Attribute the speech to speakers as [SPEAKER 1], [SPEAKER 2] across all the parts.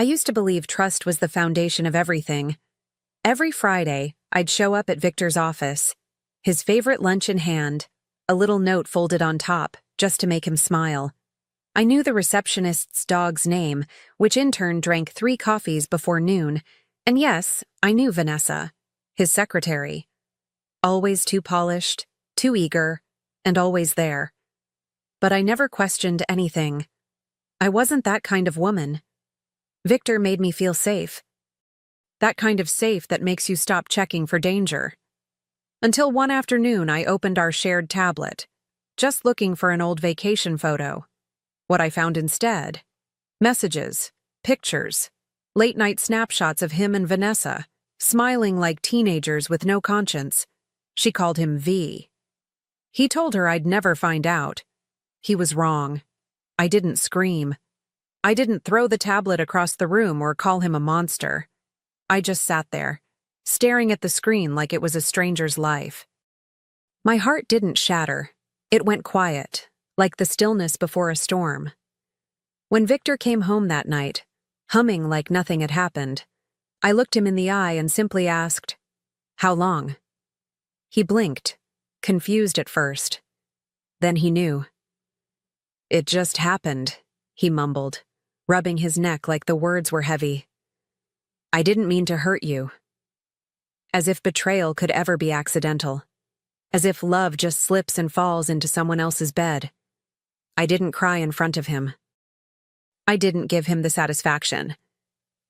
[SPEAKER 1] I used to believe trust was the foundation of everything. Every Friday, I'd show up at Victor's office, his favorite lunch in hand, a little note folded on top, just to make him smile. I knew the receptionist's dog's name, which in turn drank 3 coffees before noon, and yes, I knew Vanessa, his secretary. Always too polished, too eager, and always there. But I never questioned anything. I wasn't that kind of woman. Victor made me feel safe. That kind of safe that makes you stop checking for danger. Until one afternoon I opened our shared tablet, just looking for an old vacation photo. What I found instead? Messages, pictures, late-night snapshots of him and Vanessa, smiling like teenagers with no conscience. She called him V. He told her I'd never find out. He was wrong. I didn't scream. I didn't throw the tablet across the room or call him a monster. I just sat there, staring at the screen like it was a stranger's life. My heart didn't shatter. It went quiet, like the stillness before a storm. When Victor came home that night, humming like nothing had happened, I looked him in the eye and simply asked, "How long?" He blinked, confused at first. Then he knew. "It just happened," he mumbled, rubbing his neck like the words were heavy. "I didn't mean to hurt you." As if betrayal could ever be accidental. As if love just slips and falls into someone else's bed. I didn't cry in front of him. I didn't give him the satisfaction.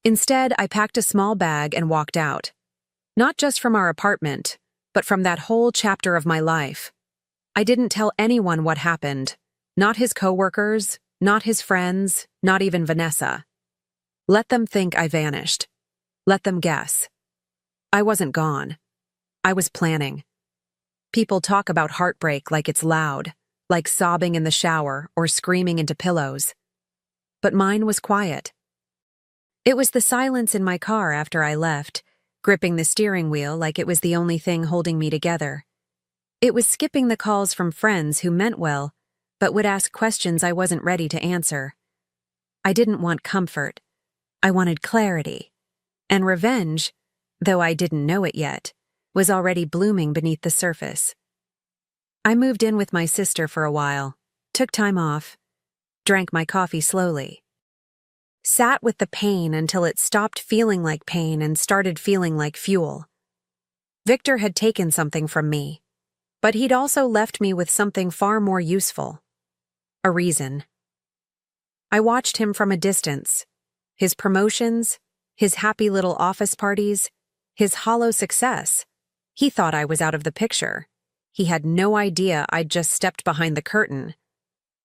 [SPEAKER 1] Instead, I packed a small bag and walked out. Not just from our apartment, but from that whole chapter of my life. I didn't tell anyone what happened. Not his coworkers, not his friends, not even Vanessa. Let them think I vanished. Let them guess. I wasn't gone. I was planning. People talk about heartbreak like it's loud, like sobbing in the shower or screaming into pillows. But mine was quiet. It was the silence in my car after I left, gripping the steering wheel like it was the only thing holding me together. It was skipping the calls from friends who meant well, but would ask questions I wasn't ready to answer. I didn't want comfort. I wanted clarity. And revenge, though I didn't know it yet, was already blooming beneath the surface. I moved in with my sister for a while, took time off, drank my coffee slowly. Sat with the pain until it stopped feeling like pain and started feeling like fuel. Victor had taken something from me, but he'd also left me with something far more useful. A reason. I watched him from a distance. His promotions, his happy little office parties, his hollow success. He thought I was out of the picture. He had no idea I'd just stepped behind the curtain.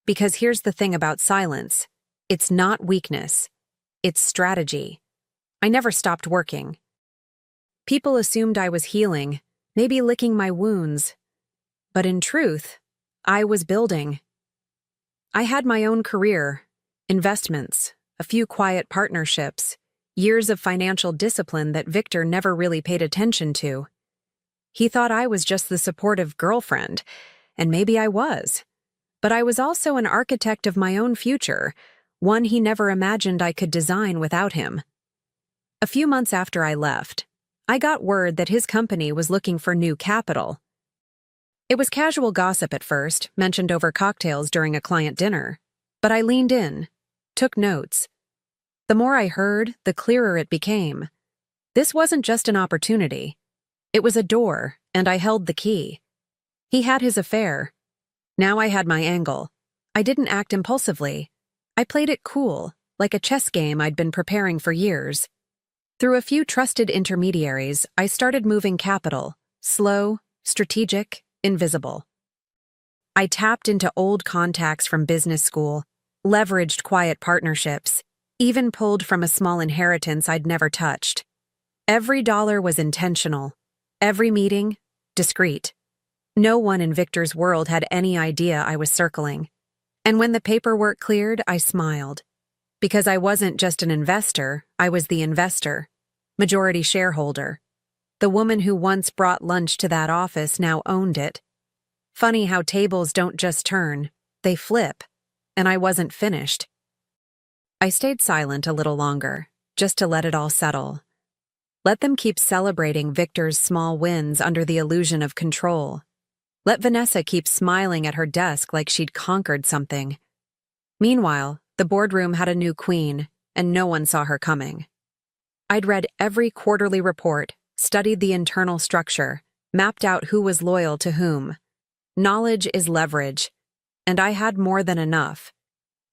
[SPEAKER 1] Because here's the thing about silence. It's not weakness. It's strategy. I never stopped working. People assumed I was healing, maybe licking my wounds. But in truth, I was building. I had my own career, investments, a few quiet partnerships, years of financial discipline that Victor never really paid attention to. He thought I was just the supportive girlfriend, and maybe I was. But I was also an architect of my own future, one he never imagined I could design without him. A few months after I left, I got word that his company was looking for new capital. It was casual gossip at first, mentioned over cocktails during a client dinner. But I leaned in, took notes. The more I heard, the clearer it became. This wasn't just an opportunity. It was a door, and I held the key. He had his affair. Now I had my angle. I didn't act impulsively. I played it cool, like a chess game I'd been preparing for years. Through a few trusted intermediaries, I started moving capital, slow, strategic, invisible. I tapped into old contacts from business school, leveraged quiet partnerships, even pulled from a small inheritance I'd never touched. Every dollar was intentional. Every meeting, discreet. No one in Victor's world had any idea I was circling. And when the paperwork cleared, I smiled. Because I wasn't just an investor, I was the investor, majority shareholder. The woman who once brought lunch to that office now owned it. Funny how tables don't just turn, they flip. And I wasn't finished. I stayed silent a little longer, just to let it all settle. Let them keep celebrating Victor's small wins under the illusion of control. Let Vanessa keep smiling at her desk like she'd conquered something. Meanwhile, the boardroom had a new queen, and no one saw her coming. I'd read every quarterly report, studied the internal structure, mapped out who was loyal to whom. Knowledge is leverage, and I had more than enough.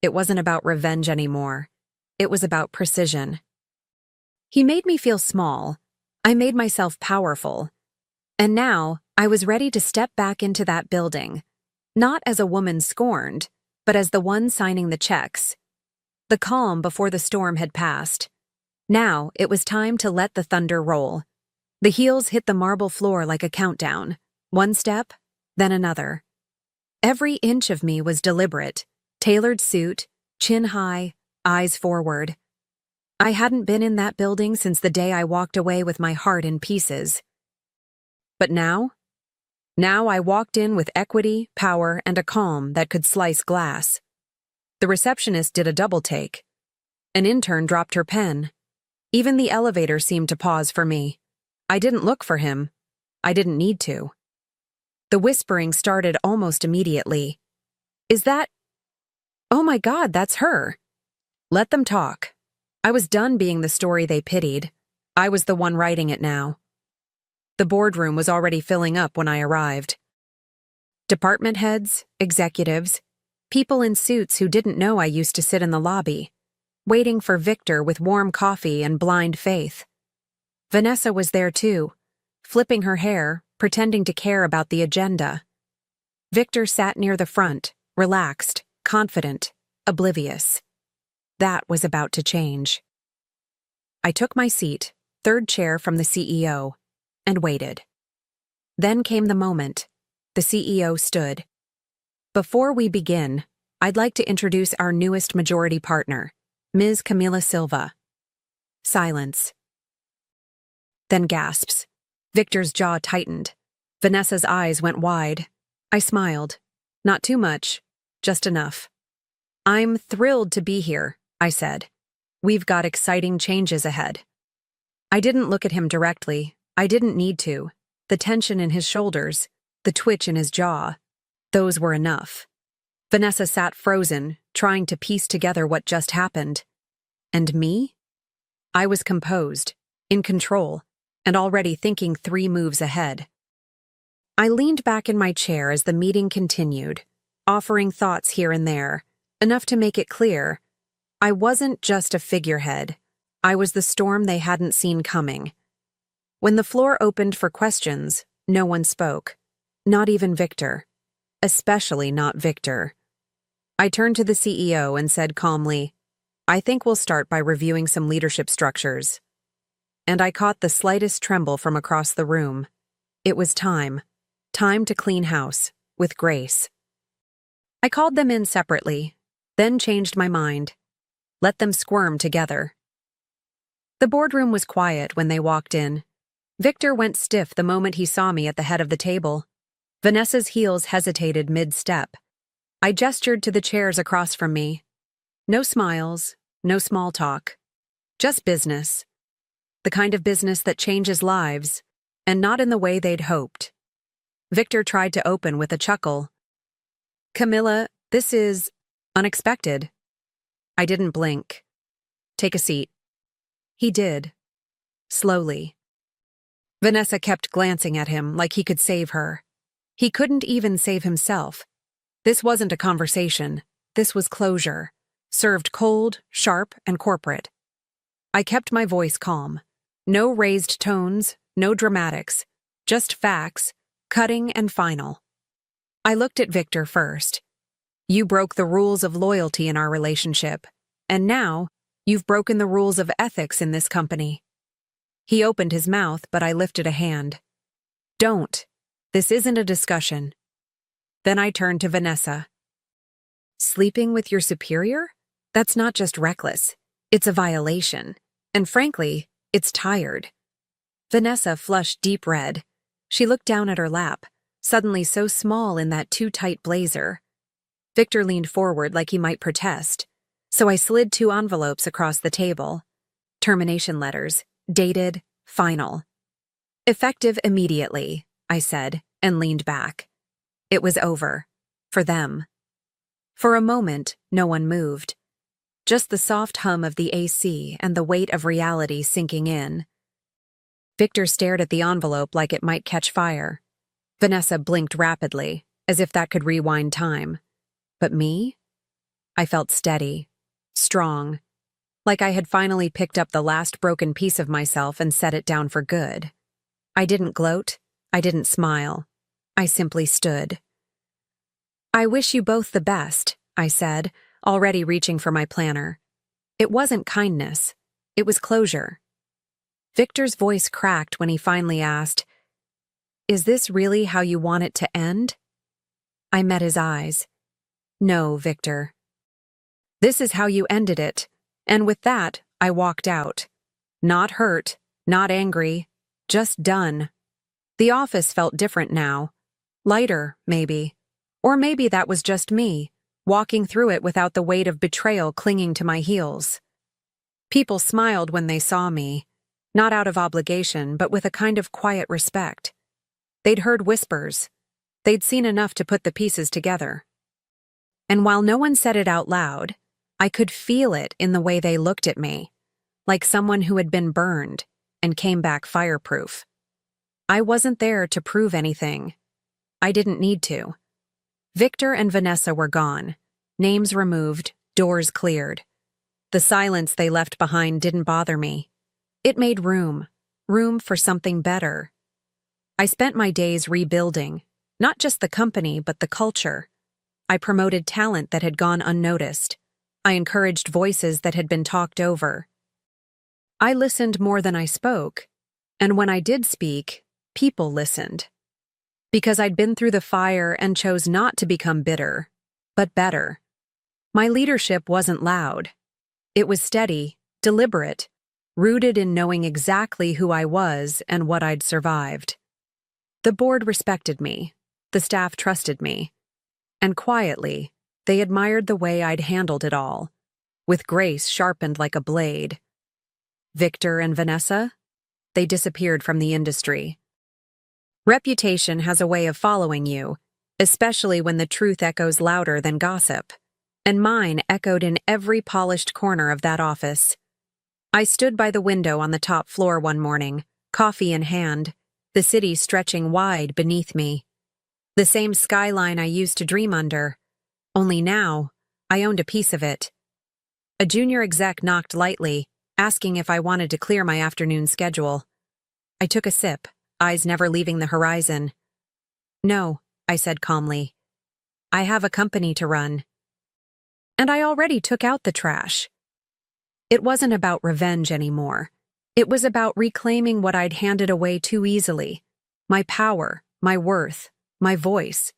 [SPEAKER 1] It wasn't about revenge anymore. It was about precision. He made me feel small. I made myself powerful. And now, I was ready to step back into that building, not as a woman scorned, but as the one signing the checks. The calm before the storm had passed. Now, it was time to let the thunder roll. The heels hit the marble floor like a countdown. One step, then another. Every inch of me was deliberate, tailored suit, chin high, eyes forward. I hadn't been in that building since the day I walked away with my heart in pieces. But now I walked in with equity, power, and a calm that could slice glass. The receptionist did a double take. An intern dropped her pen. Even the elevator seemed to pause for me. I didn't look for him. I didn't need to. The whispering started almost immediately. Is that... Oh my God, that's her. Let them talk. I was done being the story they pitied. I was the one writing it now. The boardroom was already filling up when I arrived. Department heads, executives, people in suits who didn't know I used to sit in the lobby, waiting for Victor with warm coffee and blind faith. Vanessa was there too, flipping her hair, pretending to care about the agenda. Victor sat near the front, relaxed, confident, oblivious. That was about to change. I took my seat, third chair from the CEO, and waited. Then came the moment. The CEO stood. Before we begin, I'd like to introduce our newest majority partner, Ms. Camila Silva. Silence. Then gasps. Victor's jaw tightened. Vanessa's eyes went wide. I smiled. Not too much, just enough. I'm thrilled to be here, I said. We've got exciting changes ahead. I didn't look at him directly. I didn't need to. The tension in his shoulders, the twitch in his jaw, those were enough. Vanessa sat frozen, trying to piece together what just happened. And me? I was composed, in control, and already thinking 3 moves ahead. I leaned back in my chair as the meeting continued, offering thoughts here and there, enough to make it clear. I wasn't just a figurehead. I was the storm they hadn't seen coming. When the floor opened for questions, no one spoke. Not even Victor. Especially not Victor. I turned to the CEO and said calmly, I think we'll start by reviewing some leadership structures. And I caught the slightest tremble from across the room. It was time. Time to clean house, with grace. I called them in separately, then changed my mind. Let them squirm together. The boardroom was quiet when they walked in. Victor went stiff the moment he saw me at the head of the table. Vanessa's heels hesitated mid-step. I gestured to the chairs across from me. No smiles, no small talk. Just business. The kind of business that changes lives, and not in the way they'd hoped. Victor tried to open with a chuckle. Camilla, this is unexpected. I didn't blink. Take a seat. He did. Slowly. Vanessa kept glancing at him like he could save her. He couldn't even save himself. This wasn't a conversation. This was closure. Served cold, sharp, and corporate. I kept my voice calm. No raised tones, no dramatics. Just facts, cutting and final. I looked at Victor first. You broke the rules of loyalty in our relationship, and now you've broken the rules of ethics in this company. He opened his mouth, but I lifted a hand. Don't. This isn't a discussion. Then I turned to Vanessa. Sleeping with your superior? That's not just reckless. It's a violation. And frankly, it's tired. Vanessa flushed deep red. She looked down at her lap, suddenly so small in that too-tight blazer. Victor leaned forward like he might protest, so I slid 2 envelopes across the table. termination letters, dated, final. Effective immediately, I said, and leaned back. It was over. For them. For a moment, no one moved. Just the soft hum of the AC and the weight of reality sinking in. Victor stared at the envelope like it might catch fire. Vanessa blinked rapidly, as if that could rewind time. But me? I felt steady, strong, like I had finally picked up the last broken piece of myself and set it down for good. I didn't gloat, I didn't smile. I simply stood. I wish you both the best, I said, already reaching for my planner. It wasn't kindness, it was closure. Victor's voice cracked when he finally asked, "Is this really how you want it to end?" I met his eyes. No, Victor. This is how you ended it. And with that, I walked out. Not hurt, not angry, just done. The office felt different now. Lighter, maybe. Or maybe that was just me, walking through it without the weight of betrayal clinging to my heels. People smiled when they saw me, not out of obligation, but with a kind of quiet respect. They'd heard whispers. They'd seen enough to put the pieces together. And while no one said it out loud, I could feel it in the way they looked at me, like someone who had been burned and came back fireproof. I wasn't there to prove anything. I didn't need to. Victor and Vanessa were gone, names removed, doors cleared. The silence they left behind didn't bother me. It made room for something better. I spent my days rebuilding, not just the company but the culture. I promoted talent that had gone unnoticed. I encouraged voices that had been talked over. I listened more than I spoke, and when I did speak, people listened. Because I'd been through the fire and chose not to become bitter, but better. My leadership wasn't loud. It was steady, deliberate, rooted in knowing exactly who I was and what I'd survived. The board respected me, the staff trusted me, and quietly, they admired the way I'd handled it all, with grace sharpened like a blade. Victor and Vanessa? They disappeared from the industry. Reputation has a way of following you, especially when the truth echoes louder than gossip, and mine echoed in every polished corner of that office. I stood by the window on the top floor one morning, coffee in hand, the city stretching wide beneath me. The same skyline I used to dream under, only now, I owned a piece of it. A junior exec knocked lightly, asking if I wanted to clear my afternoon schedule. I took a sip, eyes never leaving the horizon. "No," I said calmly. "I have a company to run." And I already took out the trash. It wasn't about revenge anymore. It was about reclaiming what I'd handed away too easily. My power, my worth, my voice.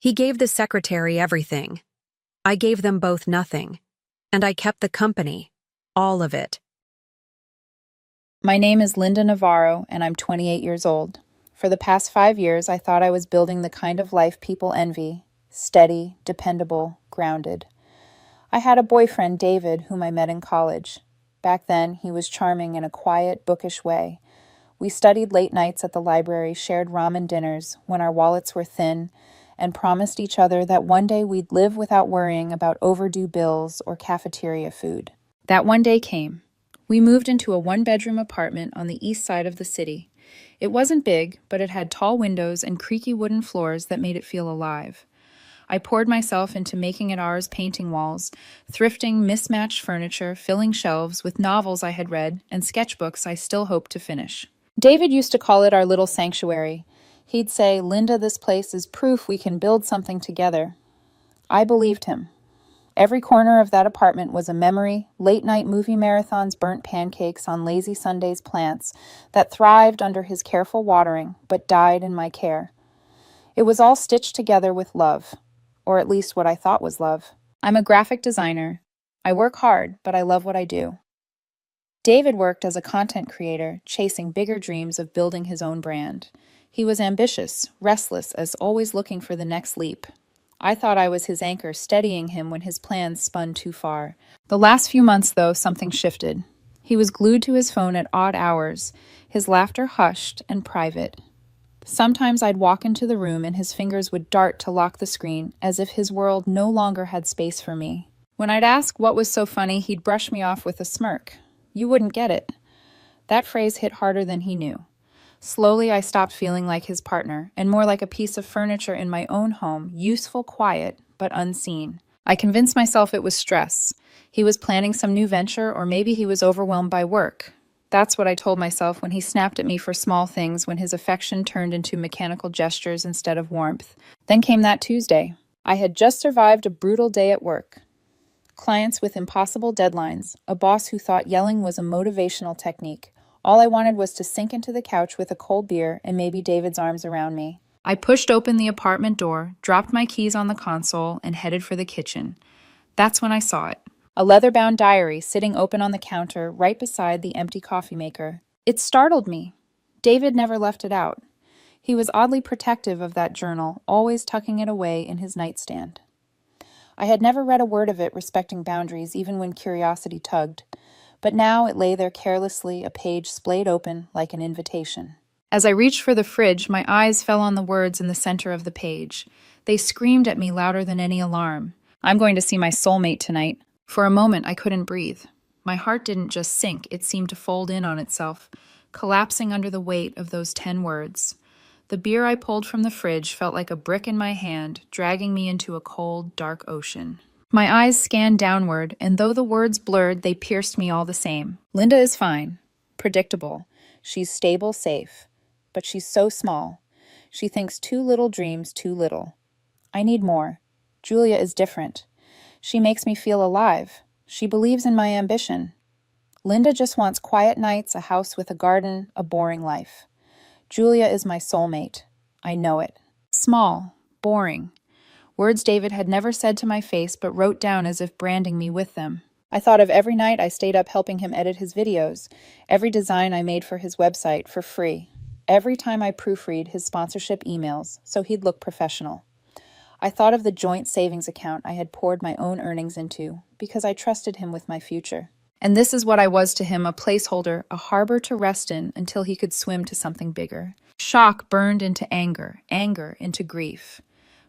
[SPEAKER 1] He gave the secretary everything. I gave them both nothing. And I kept the company, all of it.
[SPEAKER 2] My name is Linda Navarro, and I'm 28 years old. For the past 5 years, I thought I was building the kind of life people envy: steady, dependable, grounded. I had a boyfriend, David, whom I met in college. Back then, he was charming in a quiet, bookish way. We studied late nights at the library, shared ramen dinners when our wallets were thin, and promised each other that one day we'd live without worrying about overdue bills or cafeteria food. That one day came. We moved into a one-bedroom apartment on the east side of the city. It wasn't big, but it had tall windows and creaky wooden floors that made it feel alive. I poured myself into making it ours painting walls, thrifting mismatched furniture, filling shelves with novels I had read and sketchbooks I still hoped to finish. David used to call it our little sanctuary. He'd say, "Linda, this place is proof we can build something together." I believed him. Every corner of that apartment was a memory, late-night movie marathons, burnt pancakes on lazy Sundays, plants that thrived under his careful watering but died in my care. It was all stitched together with love, or at least what I thought was love. I'm a graphic designer. I work hard, but I love what I do. David worked as a content creator, chasing bigger dreams of building his own brand. He was ambitious, restless, as always looking for the next leap. I thought I was his anchor, steadying him when his plans spun too far. The last few months, though, something shifted. He was glued to his phone at odd hours, his laughter hushed and private. Sometimes I'd walk into the room and his fingers would dart to lock the screen, as if his world no longer had space for me. When I'd ask what was so funny, he'd brush me off with a smirk. "You wouldn't get it." That phrase hit harder than he knew. Slowly, I stopped feeling like his partner, and more like a piece of furniture in my own home, useful, quiet, but unseen. I convinced myself it was stress. He was planning some new venture, or maybe he was overwhelmed by work. That's what I told myself when he snapped at me for small things, when his affection turned into mechanical gestures instead of warmth. Then came that Tuesday. I had just survived a brutal day at work. Clients with impossible deadlines, a boss who thought yelling was a motivational technique. All I wanted was to sink into the couch with a cold beer and maybe David's arms around me. I pushed open the apartment door, dropped my keys on the console, and headed for the kitchen. That's when I saw it. A leather-bound diary sitting open on the counter right beside the empty coffee maker. It startled me. David never left it out. He was oddly protective of that journal, always tucking it away in his nightstand. I had never read a word of it respecting boundaries, even when curiosity tugged. But now it lay there carelessly, a page splayed open like an invitation. As I reached for the fridge, my eyes fell on the words in the center of the page. They screamed at me louder than any alarm. "I'm going to see my soulmate tonight." For a moment, I couldn't breathe. My heart didn't just sink, it seemed to fold in on itself, collapsing under the weight of those 10 words. The beer I pulled from the fridge felt like a brick in my hand, dragging me into a cold, dark ocean. My eyes scanned downward, and though the words blurred, they pierced me all the same. Linda is fine. Predictable. She's stable, safe. But she's so small. She thinks too little dreams too little. I need more. Julia is different. She makes me feel alive. She believes in my ambition. Linda just wants quiet nights, a house with a garden, a boring life. Julia is my soulmate. I know it. Small. Boring. Words David had never said to my face, but wrote down as if branding me with them. I thought of every night I stayed up helping him edit his videos, every design I made for his website for free, every time I proofread his sponsorship emails so he'd look professional. I thought of the joint savings account I had poured my own earnings into because I trusted him with my future. And this is what I was to him, a placeholder, a harbor to rest in until he could swim to something bigger. Shock burned into anger, anger into grief.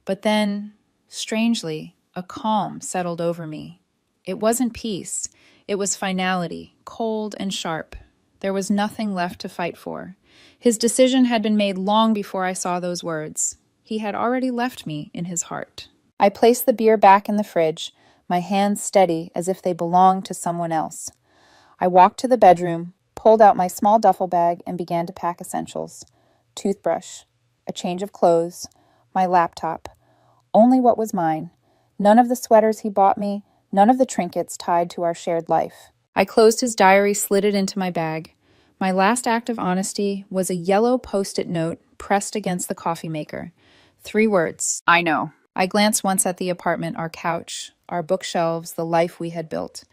[SPEAKER 2] But then, strangely, a calm settled over me. It wasn't peace. It was finality, cold and sharp. There was nothing left to fight for. His decision had been made long before I saw those words. He had already left me in his heart. I placed the beer back in the fridge, my hands steady as if they belonged to someone else. I walked to the bedroom, pulled out my small duffel bag, and began to pack essentials. Toothbrush, a change of clothes, my laptop. Only what was mine. None of the sweaters he bought me, none of the trinkets tied to our shared life. I closed his diary, slid it into my bag. My last act of honesty was a yellow Post-it note pressed against the coffee maker. 3 words. I know. I glanced once at the apartment, our couch, our bookshelves, the life we had built.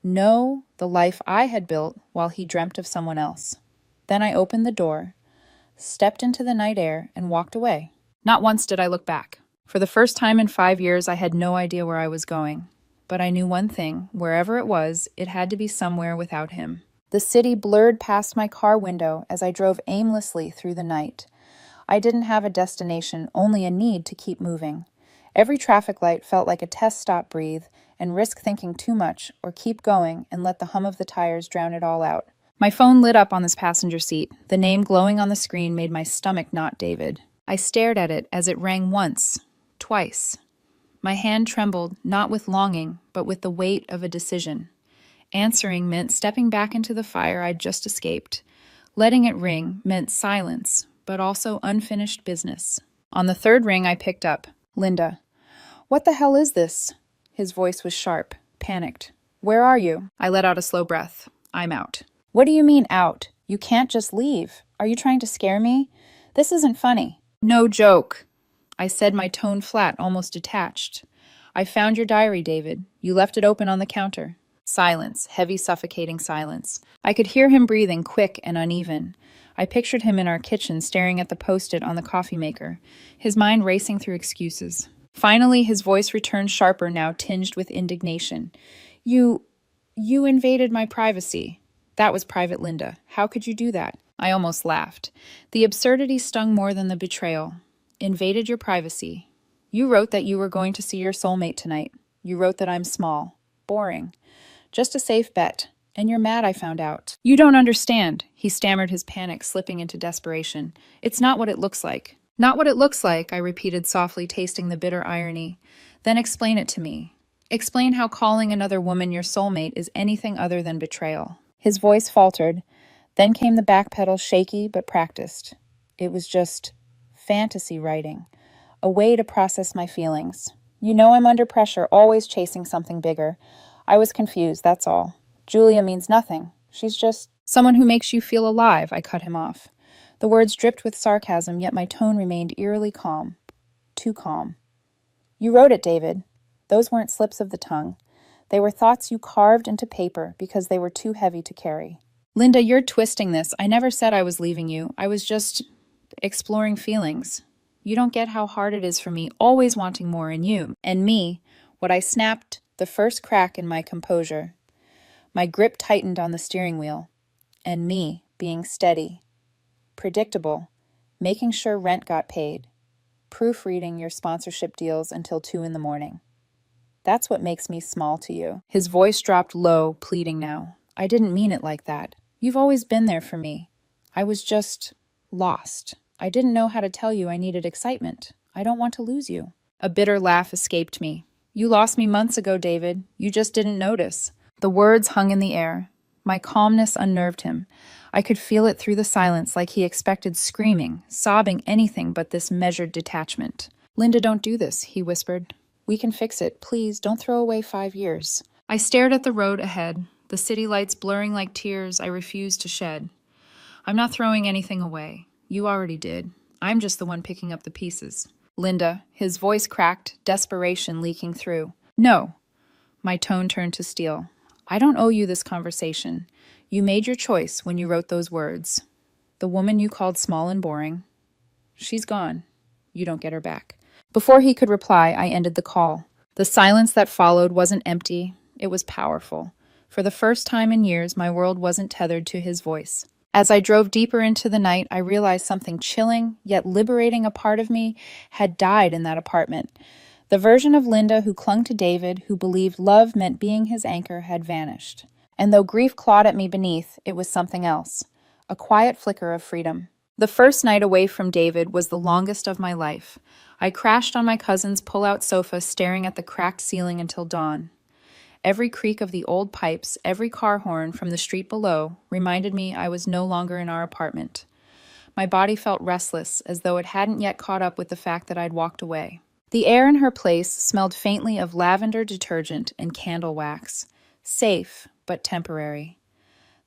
[SPEAKER 2] No, the life I had built while he dreamt of someone else. Then I opened the door, stepped into the night air, and walked away. Not once did I look back. For the first time in 5 years, I had no idea where I was going. But I knew one thing, wherever it was, it had to be somewhere without him. The city blurred past my car window as I drove aimlessly through the night. I didn't have a destination, only a need to keep moving. Every traffic light felt like a test stop, breathe, and risk thinking too much, or keep going and let the hum of the tires drown it all out. My phone lit up on this passenger seat. The name glowing on the screen made my stomach knot David. I stared at it as it rang once, twice. My hand trembled, not with longing, but with the weight of a decision. Answering meant stepping back into the fire I'd just escaped. Letting it ring meant silence, but also unfinished business. On the 3rd ring, I picked up. Linda. What the hell is this? His voice was sharp, panicked. Where are you? I let out a slow breath. I'm out. What do you mean out? You can't just leave. Are you trying to scare me? This isn't funny. No joke. I said, my tone flat, almost detached. I found your diary, David. You left it open on the counter. Silence, heavy, suffocating silence. I could hear him breathing, quick and uneven. I pictured him in our kitchen, staring at the Post-it on the coffee maker, his mind racing through excuses. Finally, his voice returned sharper, now tinged with indignation. You invaded my privacy. That was Private Linda. How could you do that? I almost laughed. The absurdity stung more than the betrayal. Invaded your privacy. You wrote that you were going to see your soulmate tonight. You wrote that I'm small. Boring. Just a safe bet. And you're mad, I found out. You don't understand, he stammered, his panic slipping into desperation. It's not what it looks like. Not what it looks like, I repeated softly, tasting the bitter irony. Then explain it to me. Explain how calling another woman your soulmate is anything other than betrayal. His voice faltered. Then came the backpedal, shaky but practiced. It was just fantasy writing, a way to process my feelings. You know I'm under pressure, always chasing something bigger. I was confused, that's all. Julia means nothing. She's just someone who makes you feel alive, I cut him off. The words dripped with sarcasm, yet my tone remained eerily calm. Too calm. You wrote it, David. Those weren't slips of the tongue. They were thoughts you carved into paper because they were too heavy to carry. Linda, you're twisting this. I never said I was leaving you. I was just exploring feelings. You don't get how hard it is for me, always wanting more in you. And me, what I snapped, the first crack in my composure. My grip tightened on the steering wheel. And me, being steady. Predictable. Making sure rent got paid. Proofreading your sponsorship deals until 2 a.m. That's what makes me small to you. His voice dropped low, pleading now. I didn't mean it like that. You've always been there for me. I was just lost. I didn't know how to tell you I needed excitement. I don't want to lose you. A bitter laugh escaped me. You lost me months ago, David. You just didn't notice. The words hung in the air. My calmness unnerved him. I could feel it through the silence, like he expected screaming, sobbing, anything but this measured detachment. Linda, don't do this, he whispered. We can fix it. Please, don't throw away 5 years. I stared at the road ahead, the city lights blurring like tears I refused to shed. I'm not throwing anything away. You already did. I'm just the one picking up the pieces. Linda, his voice cracked, desperation leaking through. No. My tone turned to steel. I don't owe you this conversation. You made your choice when you wrote those words. The woman you called small and boring. She's gone. You don't get her back. Before he could reply, I ended the call. The silence that followed wasn't empty. It was powerful. For the first time in years, my world wasn't tethered to his voice. As I drove deeper into the night, I realized something chilling, yet liberating a part of me had died in that apartment. The version of Linda who clung to David, who believed love meant being his anchor, had vanished. And though grief clawed at me beneath, it was something else. A quiet flicker of freedom. The first night away from David was the longest of my life. I crashed on my cousin's pull-out sofa, staring at the cracked ceiling until dawn. Every creak of the old pipes, every car horn from the street below, reminded me I was no longer in our apartment. My body felt restless, as though it hadn't yet caught up with the fact that I'd walked away. The air in her place smelled faintly of lavender detergent and candle wax. Safe, but temporary.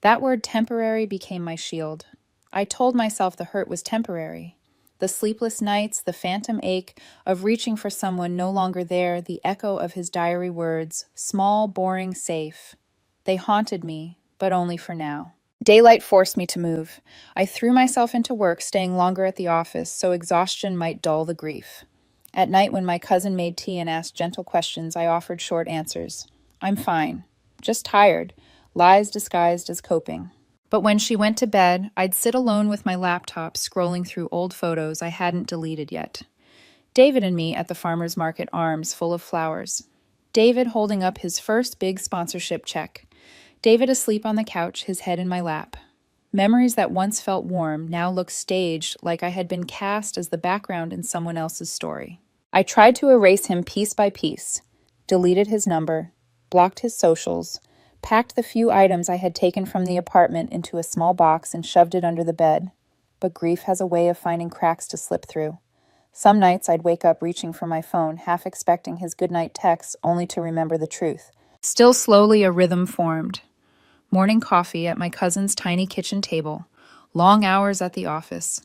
[SPEAKER 2] That word temporary became my shield. I told myself the hurt was temporary. The sleepless nights, the phantom ache of reaching for someone no longer there, the echo of his diary words, small, boring, safe. They haunted me, but only for now. Daylight forced me to move. I threw myself into work, staying longer at the office, so exhaustion might dull the grief. At night, when my cousin made tea and asked gentle questions, I offered short answers. I'm fine. Just tired. Lies disguised as coping. But when she went to bed, I'd sit alone with my laptop, scrolling through old photos I hadn't deleted yet. David and me at the farmer's market, arms full of flowers. David holding up his first big sponsorship check. David asleep on the couch, his head in my lap. Memories that once felt warm now looked staged, like I had been cast as the background in someone else's story. I tried to erase him piece by piece, deleted his number, blocked his socials, packed the few items I had taken from the apartment into a small box and shoved it under the bed. But grief has a way of finding cracks to slip through. Some nights I'd wake up reaching for my phone, half expecting his goodnight text, only to remember the truth. Still slowly a rhythm formed. Morning coffee at my cousin's tiny kitchen table. Long hours at the office.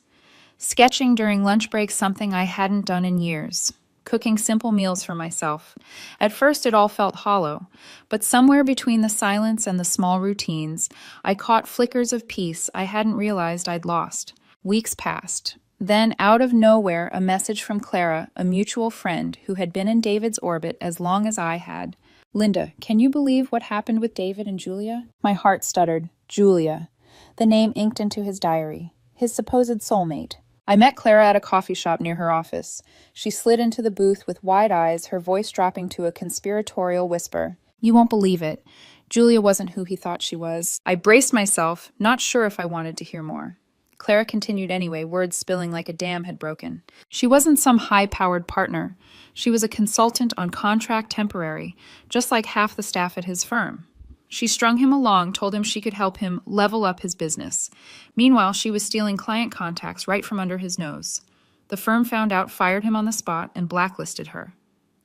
[SPEAKER 2] Sketching during lunch break, something I hadn't done in years. Cooking simple meals for myself. At first it all felt hollow, but somewhere between the silence and the small routines, I caught flickers of peace I hadn't realized I'd lost. Weeks passed. Then, out of nowhere, a message from Clara, a mutual friend who had been in David's orbit as long as I had. Linda, can you believe what happened with David and Julia? My heart stuttered. Julia. The name inked into his diary. His supposed soulmate. I met Clara at a coffee shop near her office. She slid into the booth with wide eyes, her voice dropping to a conspiratorial whisper. You won't believe it. Julia wasn't who he thought she was. I braced myself, not sure if I wanted to hear more. Clara continued anyway, words spilling like a dam had broken. She wasn't some high-powered partner. She was a consultant on contract temporary, just like half the staff at his firm. She strung him along, told him she could help him level up his business. Meanwhile, she was stealing client contacts right from under his nose. The firm found out, fired him on the spot, and blacklisted her.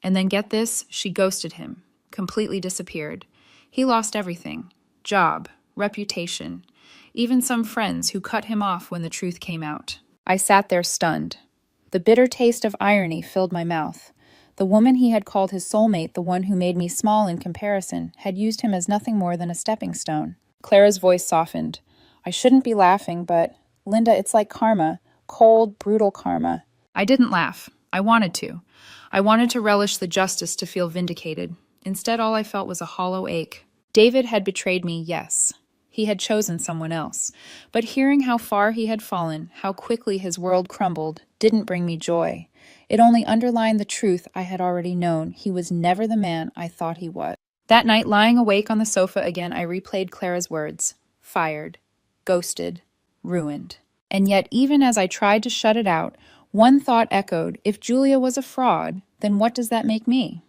[SPEAKER 2] And then get this, she ghosted him, completely disappeared. He lost everything. Job, reputation, even some friends who cut him off when the truth came out. I sat there stunned. The bitter taste of irony filled my mouth. The woman he had called his soulmate, the one who made me small in comparison, had used him as nothing more than a stepping stone. Clara's voice softened. I shouldn't be laughing, but, Linda, it's like karma. Cold, brutal karma. I didn't laugh. I wanted to. I wanted to relish the justice, to feel vindicated. Instead, all I felt was a hollow ache. David had betrayed me, yes. He had chosen someone else. But hearing how far he had fallen, how quickly his world crumbled, didn't bring me joy. It only underlined the truth I had already known. He was never the man I thought he was. That night, lying awake on the sofa again, I replayed Clara's words. Fired. Ghosted. Ruined. And yet, even as I tried to shut it out, one thought echoed, if Julia was a fraud, then what does that make me?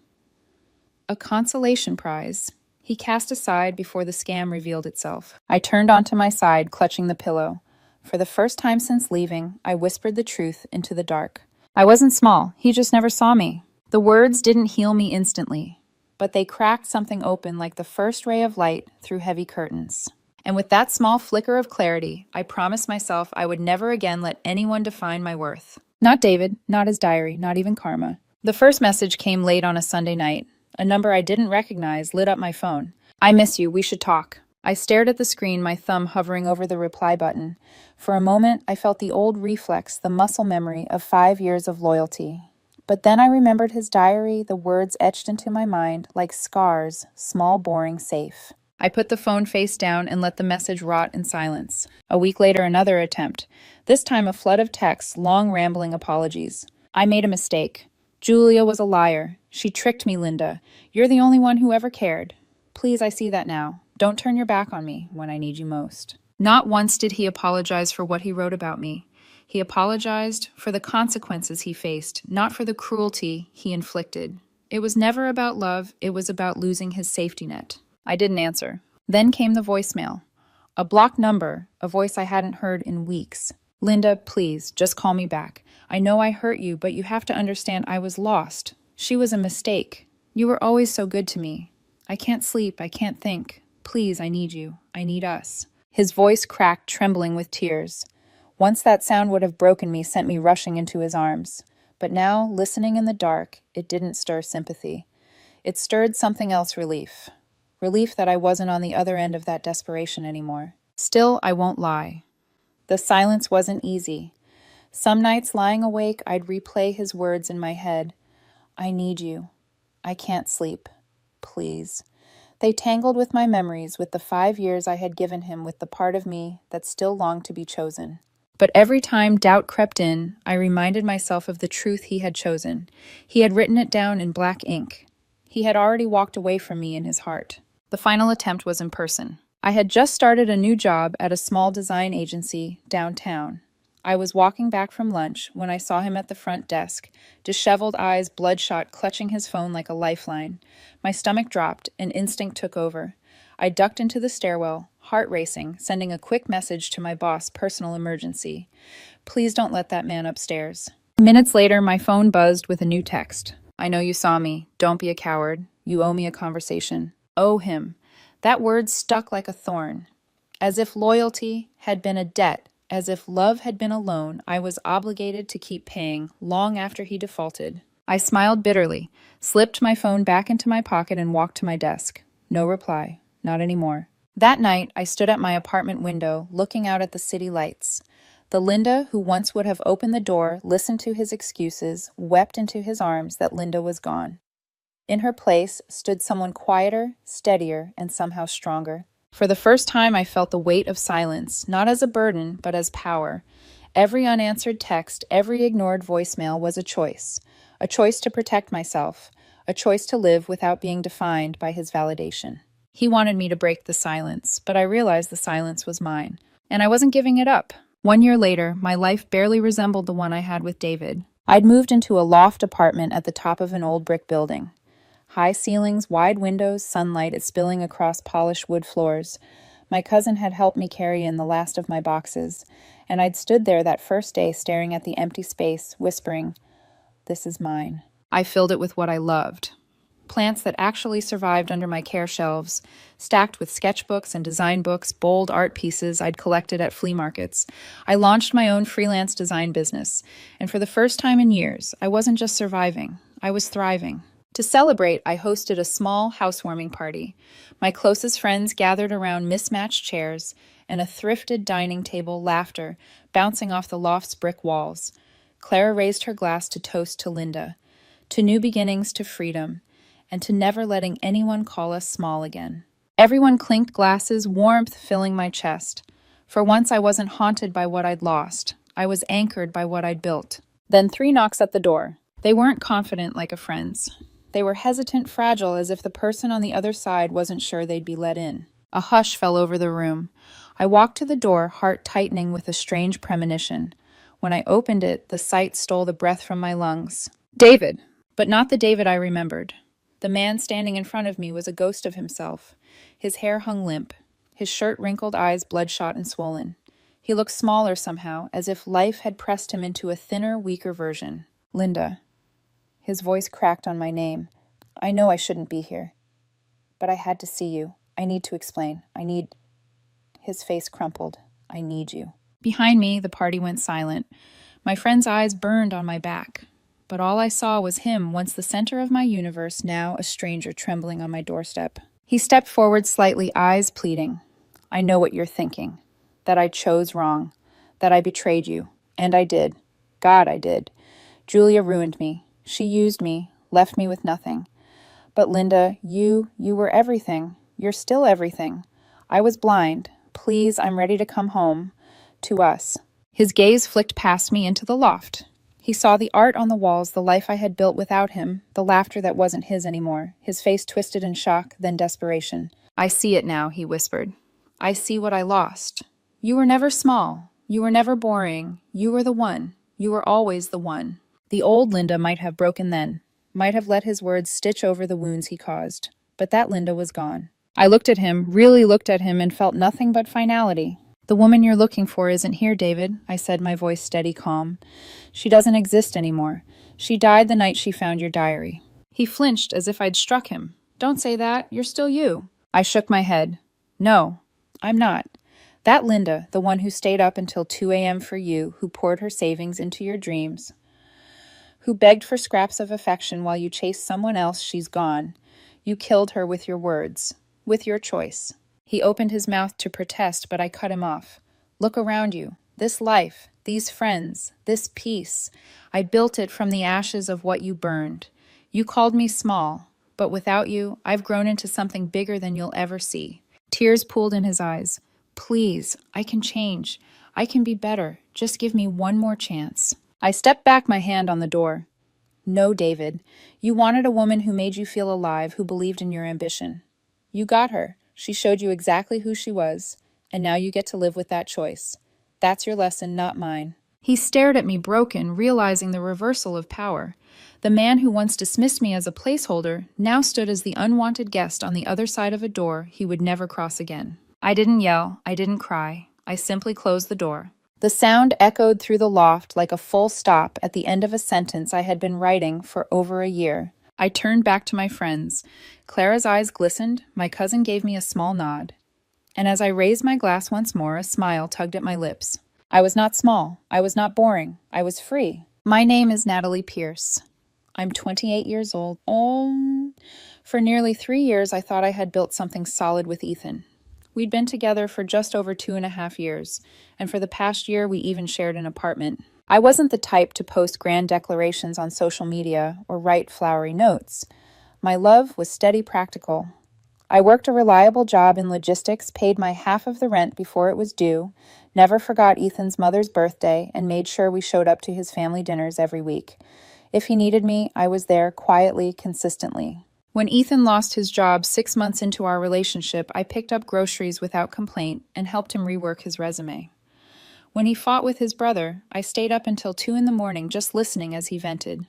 [SPEAKER 2] A consolation prize. He cast aside before the scam revealed itself. I turned onto my side, clutching the pillow. For the first time since leaving, I whispered the truth into the dark. I wasn't small. He just never saw me. The words didn't heal me instantly, but they cracked something open like the first ray of light through heavy curtains. And with that small flicker of clarity, I promised myself I would never again let anyone define my worth. Not David, not his diary, not even karma. The first message came late on a Sunday night. A number I didn't recognize lit up my phone. I miss you, we should talk. I stared at the screen, my thumb hovering over the reply button. For a moment, I felt the old reflex, the muscle memory of 5 years of loyalty. But then I remembered his diary, the words etched into my mind like scars, small, boring, safe. I put the phone face down and let the message rot in silence. A week later, another attempt. This time a flood of texts, long rambling apologies. I made a mistake. Julia was a liar. She tricked me, Linda. You're the only one who ever cared. Please, I see that now. Don't turn your back on me when I need you most. Not once did he apologize for what he wrote about me. He apologized for the consequences he faced, not for the cruelty he inflicted. It was never about love, it was about losing his safety net. I didn't answer. Then came the voicemail. A blocked number, a voice I hadn't heard in weeks. Linda, please, just call me back. I know I hurt you, but you have to understand I was lost. She was a mistake. You were always so good to me. I can't sleep, I can't think. Please, I need you. I need us. His voice cracked, trembling with tears. Once that sound would have broken me, sent me rushing into his arms. But now, listening in the dark, it didn't stir sympathy. It stirred something else, relief. Relief that I wasn't on the other end of that desperation anymore. Still, I won't lie. The silence wasn't easy. Some nights lying awake, I'd replay his words in my head. I need you. I can't sleep. Please. They tangled with my memories, with the 5 years I had given him, with the part of me that still longed to be chosen. But every time doubt crept in, I reminded myself of the truth he had chosen. He had written it down in black ink. He had already walked away from me in his heart. The final attempt was in person. I had just started a new job at a small design agency downtown. I was walking back from lunch when I saw him at the front desk, disheveled eyes bloodshot, clutching his phone like a lifeline. My stomach dropped, and instinct took over. I ducked into the stairwell, heart racing, sending a quick message to my boss, personal emergency. Please don't let that man upstairs. Minutes later, my phone buzzed with a new text. I know you saw me. Don't be a coward. You owe me a conversation. Owe him. That word stuck like a thorn. As if loyalty had been a debt, as if love had been a loan I was obligated to keep paying long after he defaulted. I smiled bitterly, slipped my phone back into my pocket and walked to my desk. No reply. Not anymore. That night, I stood at my apartment window, looking out at the city lights. The Linda who once would have opened the door, listened to his excuses, wept into his arms that Linda was gone. In her place stood someone quieter, steadier, and somehow stronger. For the first time, I felt the weight of silence, not as a burden, but as power. Every unanswered text, every ignored voicemail was a choice to protect myself, a choice to live without being defined by his validation. He wanted me to break the silence, but I realized the silence was mine, and I wasn't giving it up. 1 year later, my life barely resembled the one I had with David. I'd moved into a loft apartment at the top of an old brick building. High ceilings, wide windows, sunlight spilling across polished wood floors. My cousin had helped me carry in the last of my boxes, and I'd stood there that first day staring at the empty space, whispering, "This is mine." I filled it with what I loved. Plants that actually survived under my care shelves, stacked with sketchbooks and design books, bold art pieces I'd collected at flea markets. I launched my own freelance design business, and for the first time in years, I wasn't just surviving, I was thriving. To celebrate, I hosted a small housewarming party. My closest friends gathered around mismatched chairs and a thrifted dining table, laughter bouncing off the loft's brick walls. Clara raised her glass to toast to Linda, to new beginnings, to freedom, and to never letting anyone call us small again. Everyone clinked glasses, warmth filling my chest. For once, I wasn't haunted by what I'd lost. I was anchored by what I'd built. Then 3 knocks at the door. They weren't confident like a friend's. They were hesitant, fragile, as if the person on the other side wasn't sure they'd be let in. A hush fell over the room. I walked to the door, heart tightening with a strange premonition. When I opened it, the sight stole the breath from my lungs. David! But not the David I remembered. The man standing in front of me was a ghost of himself. His hair hung limp, his shirt wrinkled, eyes bloodshot and swollen. He looked smaller somehow, as if life had pressed him into a thinner, weaker version. Linda. His voice cracked on my name. I know I shouldn't be here, but I had to see you. I need to explain. His face crumpled. I need you. Behind me, the party went silent. My friend's eyes burned on my back. But all I saw was him, once the center of my universe, now a stranger trembling on my doorstep. He stepped forward slightly, eyes pleading. I know what you're thinking. That I chose wrong. That I betrayed you. And I did. God, I did. Julia ruined me. She used me, left me with nothing. But Linda, you were everything. You're still everything. I was blind. Please, I'm ready to come home. To us. His gaze flicked past me into the loft. He saw the art on the walls, the life I had built without him, the laughter that wasn't his anymore. His face twisted in shock, then desperation. I see it now, he whispered. I see what I lost. You were never small. You were never boring. You were the one. You were always the one. The old Linda might have broken then, might have let his words stitch over the wounds he caused. But that Linda was gone. I looked at him, really looked at him, and felt nothing but finality. The woman you're looking for isn't here, David, I said, my voice steady, calm. She doesn't exist anymore. She died the night she found your diary. He flinched as if I'd struck him. Don't say that. You're still you. I shook my head. No, I'm not. That Linda, the one who stayed up until 2 a.m. for you, who poured her savings into your dreams, who begged for scraps of affection while you chased someone else, she's gone. You killed her with your words, with your choice. He opened his mouth to protest, but I cut him off. Look around you. This life, these friends, this peace. I built it from the ashes of what you burned. You called me small, but without you, I've grown into something bigger than you'll ever see. Tears pooled in his eyes. Please, I can change. I can be better. Just give me one more chance. I stepped back, my hand on the door. No, David. You wanted a woman who made you feel alive, who believed in your ambition. You got her. She showed you exactly who she was, and now you get to live with that choice. That's your lesson, not mine. He stared at me broken, realizing the reversal of power. The man who once dismissed me as a placeholder now stood as the unwanted guest on the other side of a door he would never cross again. I didn't yell. I didn't cry. I simply closed the door. The sound echoed through the loft like a full stop at the end of a sentence I had been writing for over a year. I turned back to my friends. Clara's eyes glistened. My cousin gave me a small nod. And as I raised my glass once more, a smile tugged at my lips. I was not small. I was not boring. I was free. My name is Natalie Pierce. I'm 28 years old. For nearly 3 years, I thought I had built something solid with Ethan. We'd been together for just over 2.5 years, and for the past year, we even shared an apartment. I wasn't the type to post grand declarations on social media or write flowery notes. My love was steady, practical. I worked a reliable job in logistics, paid my half of the rent before it was due, never forgot Ethan's mother's birthday, and made sure we showed up to his family dinners every week. If he needed me, I was there quietly, consistently. When Ethan lost his job 6 months into our relationship, I picked up groceries without complaint and helped him rework his resume. When he fought with his brother, I stayed up until 2 in the morning just listening as he vented.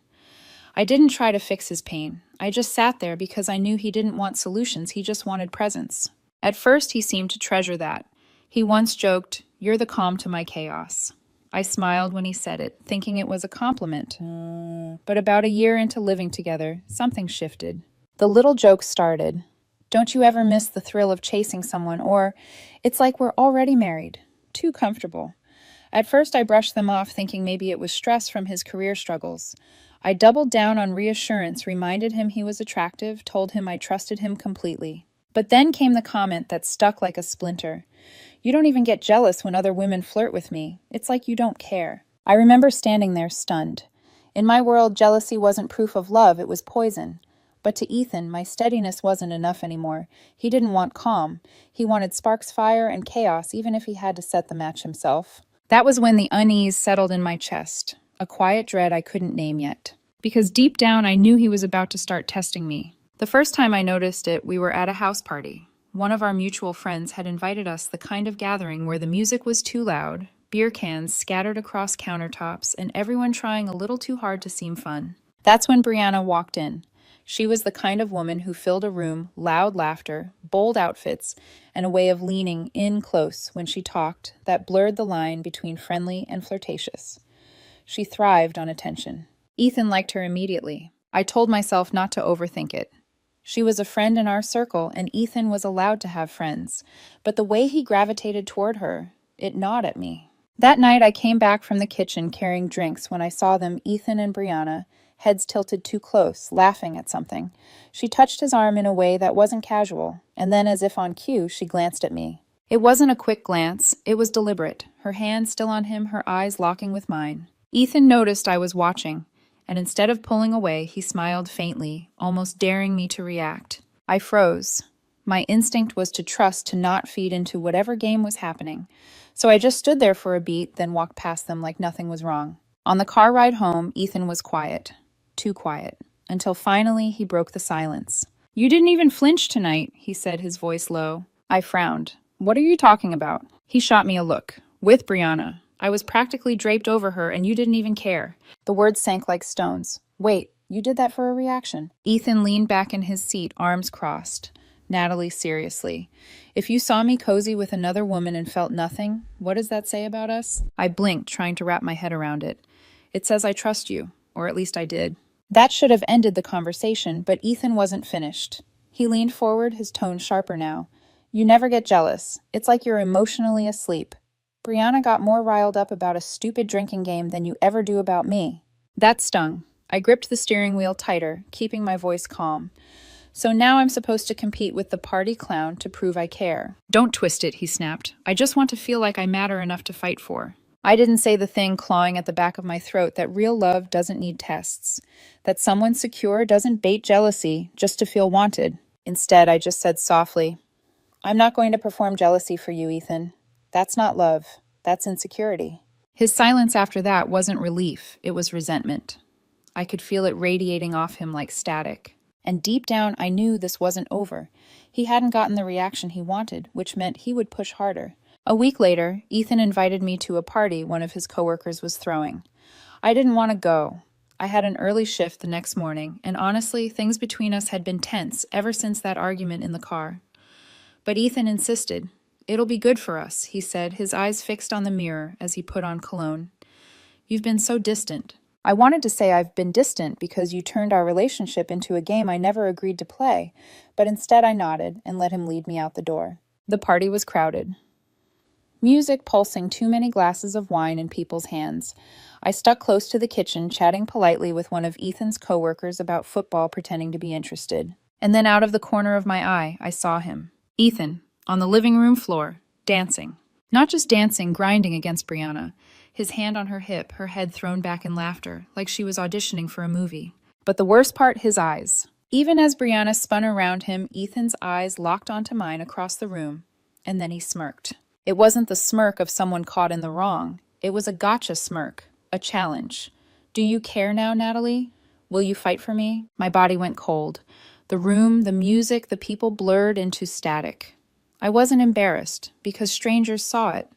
[SPEAKER 2] I didn't try to fix his pain. I just sat there because I knew he didn't want solutions, he just wanted presence. At first, he seemed to treasure that. He once joked, "You're the calm to my chaos." I smiled when he said it, thinking it was a compliment. But about a year into living together, something shifted. The little jokes started. "Don't you ever miss the thrill of chasing someone?" Or, "It's like we're already married." Too comfortable. At first, I brushed them off, thinking maybe it was stress from his career struggles. I doubled down on reassurance, reminded him he was attractive, told him I trusted him completely. But then came the comment that stuck like a splinter. "You don't even get jealous when other women flirt with me. It's like you don't care." I remember standing there stunned. In my world, jealousy wasn't proof of love, it was poison. But to Ethan, my steadiness wasn't enough anymore. He didn't want calm. He wanted sparks, fire, and chaos, even if he had to set the match himself. That was when the unease settled in my chest, a quiet dread I couldn't name yet. Because deep down, I knew he was about to start testing me. The first time I noticed it, we were at a house party. One of our mutual friends had invited us the kind of gathering where the music was too loud, beer cans scattered across countertops, and everyone trying a little too hard to seem fun. That's when Brianna walked in. She was the kind of woman who filled a room, loud laughter, bold outfits, and a way of leaning in close when she talked that blurred the line between friendly and flirtatious. She thrived on attention. Ethan liked her immediately. I told myself not to overthink it. She was a friend in our circle, and Ethan was allowed to have friends. But the way he gravitated toward her, it gnawed at me. That night, I came back from the kitchen carrying drinks when I saw them, Ethan and Brianna, heads tilted too close, laughing at something. She touched his arm in a way that wasn't casual, and then, as if on cue, she glanced at me. It wasn't a quick glance, it was deliberate, her hand still on him, her eyes locking with mine. Ethan noticed I was watching, and instead of pulling away, he smiled faintly, almost daring me to react. I froze. My instinct was to trust, to not feed into whatever game was happening. So I just stood there for a beat, then walked past them like nothing was wrong. On the car ride home, Ethan was quiet. Too quiet. Until finally he broke the silence. "You didn't even flinch tonight," he said, his voice low. I frowned. "What are you talking about?" He shot me a look. "With Brianna. I was practically draped over her, and you didn't even care." The words sank like stones. "Wait, you did that for a reaction?" Ethan leaned back in his seat, arms crossed. "Natalie, seriously. If you saw me cozy with another woman and felt nothing, what does that say about us?" I blinked, trying to wrap my head around it. "It says I trust you, or at least I did." That should have ended the conversation, but Ethan wasn't finished. He leaned forward, his tone sharper now. "You never get jealous. It's like you're emotionally asleep. Brianna got more riled up about a stupid drinking game than you ever do about me." That stung. I gripped the steering wheel tighter, keeping my voice calm. "So now I'm supposed to compete with the party clown to prove I care." "Don't twist it," he snapped. "I just want to feel like I matter enough to fight for." I didn't say the thing clawing at the back of my throat that real love doesn't need tests, that someone secure doesn't bait jealousy just to feel wanted. Instead, I just said softly, "I'm not going to perform jealousy for you, Ethan. That's not love. That's insecurity." His silence after that wasn't relief, it was resentment. I could feel it radiating off him like static. And deep down, I knew this wasn't over. He hadn't gotten the reaction he wanted, which meant he would push harder. A week later, Ethan invited me to a party one of his coworkers was throwing. I didn't want to go. I had an early shift the next morning, and honestly, things between us had been tense ever since that argument in the car. But Ethan insisted. "It'll be good for us," he said, his eyes fixed on the mirror as he put on cologne. "You've been so distant." I wanted to say I've been distant because you turned our relationship into a game I never agreed to play, but instead I nodded and let him lead me out the door. The party was crowded. Music pulsing, too many glasses of wine in people's hands. I stuck close to the kitchen, chatting politely with one of Ethan's coworkers about football, pretending to be interested. And then out of the corner of my eye, I saw him. Ethan, on the living room floor, dancing. Not just dancing, grinding against Brianna. His hand on her hip, her head thrown back in laughter, like she was auditioning for a movie. But the worst part, his eyes. Even as Brianna spun around him, Ethan's eyes locked onto mine across the room, and then he smirked. It wasn't the smirk of someone caught in the wrong. It was a gotcha smirk, a challenge. Do you care now, Natalie? Will you fight for me? My body went cold. The room, the music, the people blurred into static. I wasn't embarrassed because strangers saw it.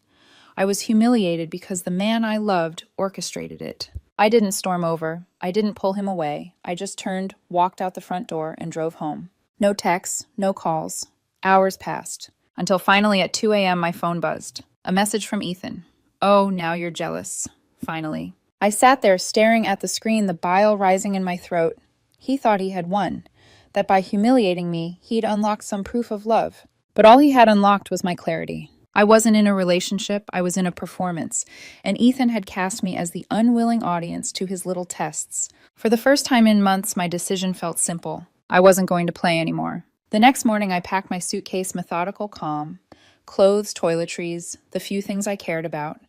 [SPEAKER 2] I was humiliated because the man I loved orchestrated it. I didn't storm over. I didn't pull him away. I just turned, walked out the front door, and drove home. No texts, no calls. Hours passed, until finally at 2 a.m. my phone buzzed. A message from Ethan. Oh, now you're jealous. Finally. I sat there staring at the screen, the bile rising in my throat. He thought he had won, that by humiliating me, he'd unlocked some proof of love. But all he had unlocked was my clarity. I wasn't in a relationship, I was in a performance, and Ethan had cast me as the unwilling audience to his little tests. For the first time in months, my decision felt simple. I wasn't going to play anymore. The next morning, I packed my suitcase methodical calm, clothes, toiletries, the few things I cared about.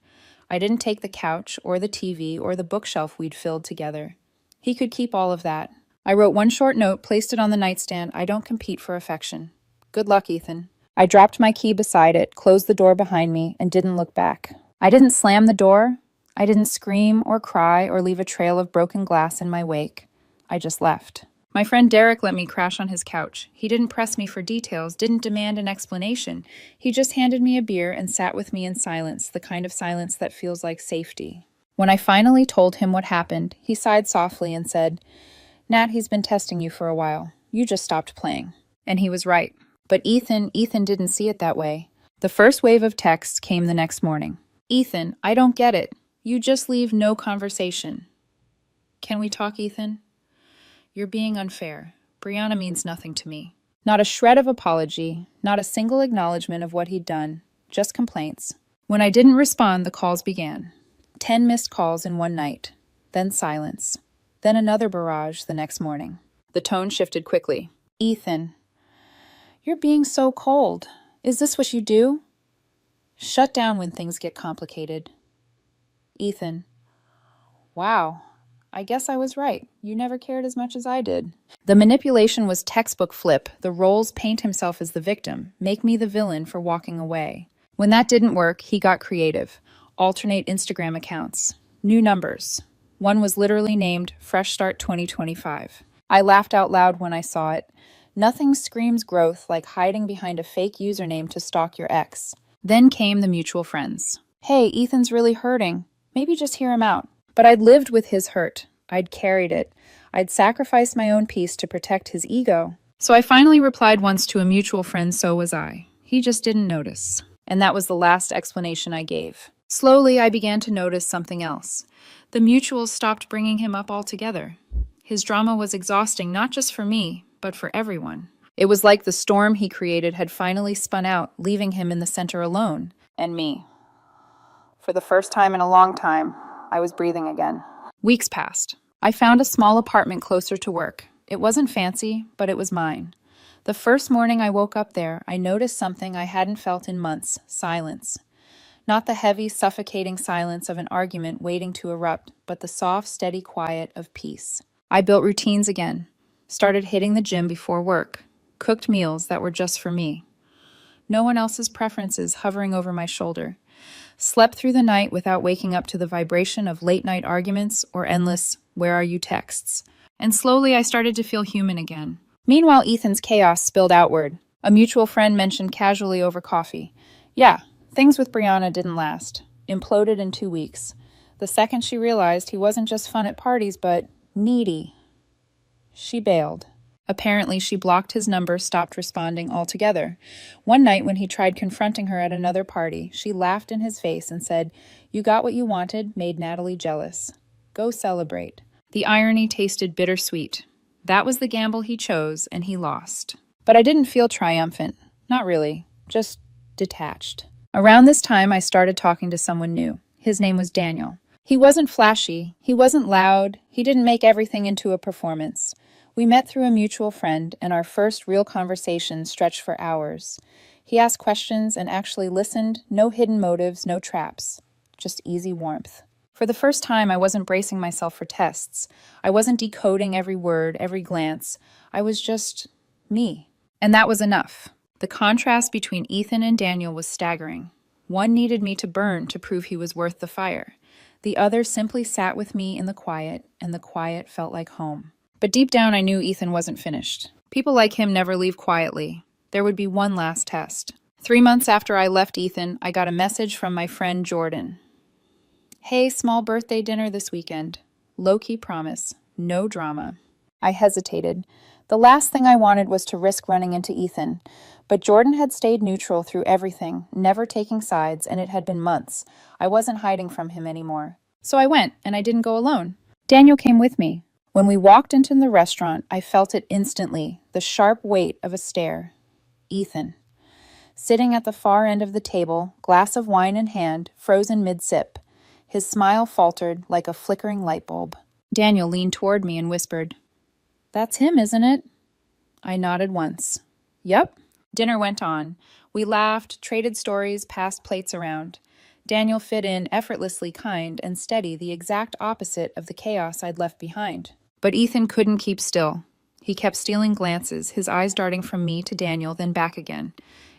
[SPEAKER 2] I didn't take the couch or the TV or the bookshelf we'd filled together. He could keep all of that. I wrote one short note, placed it on the nightstand. I don't compete for affection. Good luck, Ethan. I dropped my key beside it, closed the door behind me, and didn't look back. I didn't slam the door. I didn't scream or cry or leave a trail of broken glass in my wake. I just left. My friend Derek let me crash on his couch. He didn't press me for details, didn't demand an explanation. He just handed me a beer and sat with me in silence, the kind of silence that feels like safety. When I finally told him what happened, he sighed softly and said, Nat, he's been testing you for a while. You just stopped playing. And he was right. But Ethan didn't see it that way. The first wave of texts came the next morning. Ethan, I don't get it. You just leave no conversation. Can we talk, Ethan? You're being unfair. Brianna means nothing to me. Not a shred of apology, not a single acknowledgement of what he'd done, just complaints. When I didn't respond, the calls began. 10 missed calls in one night, then silence, then another barrage the next morning. The tone shifted quickly. Ethan, you're being so cold. Is this what you do? Shut down when things get complicated. Ethan. Wow. I guess I was right. You never cared as much as I did. The manipulation was textbook flip. The roles paint himself as the victim, make me the villain for walking away. When that didn't work, he got creative. Alternate Instagram accounts. New numbers. One was literally named Fresh Start 2025. I laughed out loud when I saw it. Nothing screams growth like hiding behind a fake username to stalk your ex. Then came the mutual friends. Hey, Ethan's really hurting. Maybe just hear him out. But I'd lived with his hurt. I'd carried it. I'd sacrificed my own peace to protect his ego. So I finally replied once to a mutual friend, so was I. He just didn't notice. And that was the last explanation I gave. Slowly, I began to notice something else. The mutuals stopped bringing him up altogether. His drama was exhausting, not just for me, but for everyone. It was like the storm he created had finally spun out, leaving him in the center alone. And me. For the first time in a long time, I was breathing again. Weeks passed. I found a small apartment closer to work. It wasn't fancy, but it was mine. The first morning I woke up there, I noticed something I hadn't felt in months: silence. Not the heavy, suffocating silence of an argument waiting to erupt, but the soft, steady quiet of peace. I built routines again. Started hitting the gym before work. Cooked meals that were just for me. No one else's preferences hovering over my shoulder. Slept through the night without waking up to the vibration of late-night arguments or endless "where are you" texts. And slowly I started to feel human again. Meanwhile, Ethan's chaos spilled outward. A mutual friend mentioned casually over coffee. Yeah, things with Brianna didn't last. Imploded in 2 weeks. The second she realized he wasn't just fun at parties, but needy. She bailed. Apparently, she blocked his number, stopped responding altogether. One night, when he tried confronting her at another party, she laughed in his face and said, "You got what you wanted, made Natalie jealous. Go celebrate." The irony tasted bittersweet. That was the gamble he chose, and he lost. But I didn't feel triumphant. Not really. Just detached. Around this time, I started talking to someone new. His name was Daniel. He wasn't flashy. He wasn't loud. He didn't make everything into a performance. We met through a mutual friend, and our first real conversation stretched for hours. He asked questions and actually listened. No hidden motives, no traps. Just easy warmth. For the first time, I wasn't bracing myself for tests. I wasn't decoding every word, every glance. I was just me. And that was enough. The contrast between Ethan and Daniel was staggering. One needed me to burn to prove he was worth the fire. The other simply sat with me in the quiet, and the quiet felt like home. But deep down, I knew Ethan wasn't finished. People like him never leave quietly. There would be one last test. 3 months after I left Ethan, I got a message from my friend Jordan. Hey, small birthday dinner this weekend. Low-key promise. No drama. I hesitated. The last thing I wanted was to risk running into Ethan. But Jordan had stayed neutral through everything, never taking sides, and it had been months. I wasn't hiding from him anymore. So I went, and I didn't go alone. Daniel came with me. When we walked into the restaurant, I felt it instantly, the sharp weight of a stare. Ethan. Sitting at the far end of the table, glass of wine in hand, frozen mid-sip. His smile faltered like a flickering light bulb. Daniel leaned toward me and whispered, "That's him, isn't it?" I nodded once. "Yep." Dinner went on. We laughed, traded stories, passed plates around. Daniel fit in, effortlessly kind and steady, the exact opposite of the chaos I'd left behind. But Ethan couldn't keep still. He kept stealing glances, his eyes darting from me to Daniel, then back again.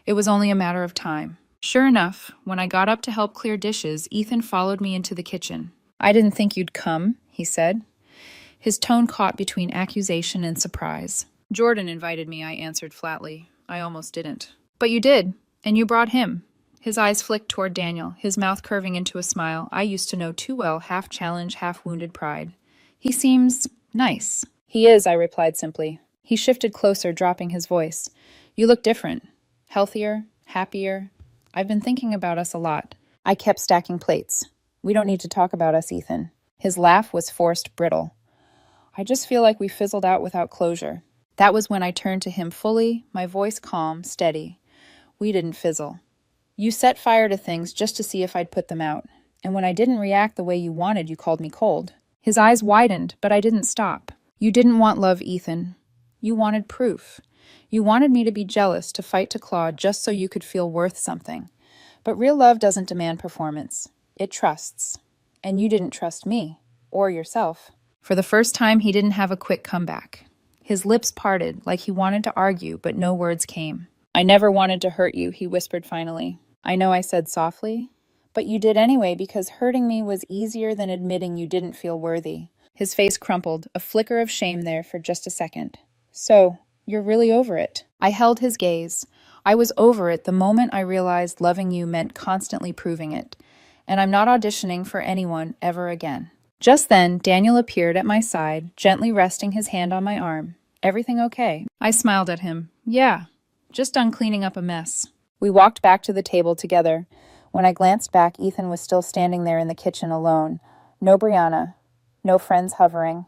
[SPEAKER 2] It was only a matter of time. Sure enough, when I got up to help clear dishes, Ethan followed me into the kitchen. "I didn't think you'd come," he said. His tone caught between accusation and surprise. "Jordan invited me," I answered flatly. I almost didn't. "But you did, and you brought him." His eyes flicked toward Daniel, his mouth curving into a smile I used to know too well, half challenge, half wounded pride. "He seems nice." "He is," I replied simply. He shifted closer, dropping his voice. "You look different. Healthier, happier. I've been thinking about us a lot." I kept stacking plates. "We don't need to talk about us, Ethan." His laugh was forced, brittle. "I just feel like we fizzled out without closure." That was when I turned to him fully, my voice calm, steady. "We didn't fizzle. You set fire to things just to see if I'd put them out. And when I didn't react the way you wanted, you called me cold." His eyes widened, but I didn't stop. "You didn't want love, Ethan. You wanted proof. You wanted me to be jealous, to fight to claw, just so you could feel worth something. But real love doesn't demand performance. It trusts. And you didn't trust me, or yourself." For the first time, he didn't have a quick comeback. His lips parted, like he wanted to argue, but no words came. "I never wanted to hurt you," he whispered finally. "I know," I said softly. "But you did anyway, because hurting me was easier than admitting you didn't feel worthy." His face crumpled, a flicker of shame there for just a second. "So, you're really over it." I held his gaze. I was over it the moment I realized loving you meant constantly proving it. And I'm not auditioning for anyone ever again. Just then, Daniel appeared at my side, gently resting his hand on my arm. "Everything okay?" I smiled at him. "Yeah, just done cleaning up a mess." We walked back to the table together. When I glanced back, Ethan was still standing there in the kitchen alone. No Brianna, no friends hovering,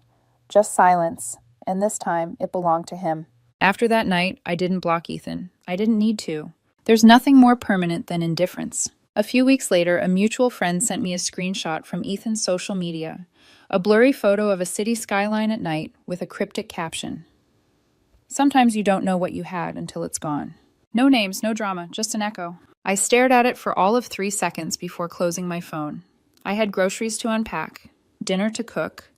[SPEAKER 2] just silence, and this time it belonged to him. After that night, I didn't block Ethan. I didn't need to. There's nothing more permanent than indifference. A few weeks later, a mutual friend sent me a screenshot from Ethan's social media, a blurry photo of a city skyline at night with a cryptic caption. "Sometimes you don't know what you had until it's gone." No names, no drama, just an echo. I stared at it for all of 3 seconds before closing my phone. I had groceries to unpack, dinner to cook.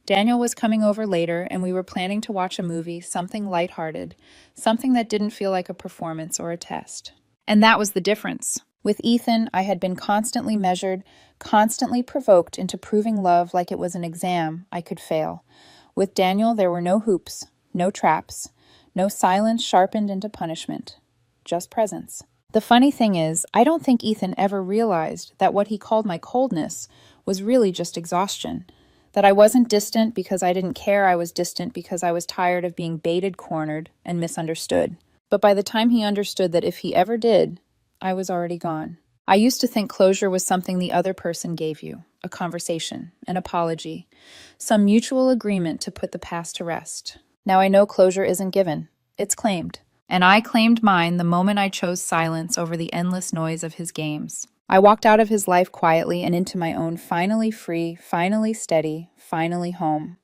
[SPEAKER 2] Daniel was coming over later, and we were planning to watch a movie, something lighthearted, something that didn't feel like a performance or a test. And that was the difference. With Ethan, I had been constantly measured, constantly provoked into proving love like it was an exam I could fail. With Daniel, there were no hoops, no traps, no silence sharpened into punishment, just presence. The funny thing is, I don't think Ethan ever realized that what he called my coldness was really just exhaustion. That I wasn't distant because I didn't care, I was distant because I was tired of being baited, cornered, and misunderstood. But by the time he understood that if he ever did, I was already gone. I used to think closure was something the other person gave you, a conversation, an apology, some mutual agreement to put the past to rest. Now I know closure isn't given, it's claimed. And I claimed mine the moment I chose silence over the endless noise of his games. I walked out of his life quietly and into my own, finally free, finally steady, finally home.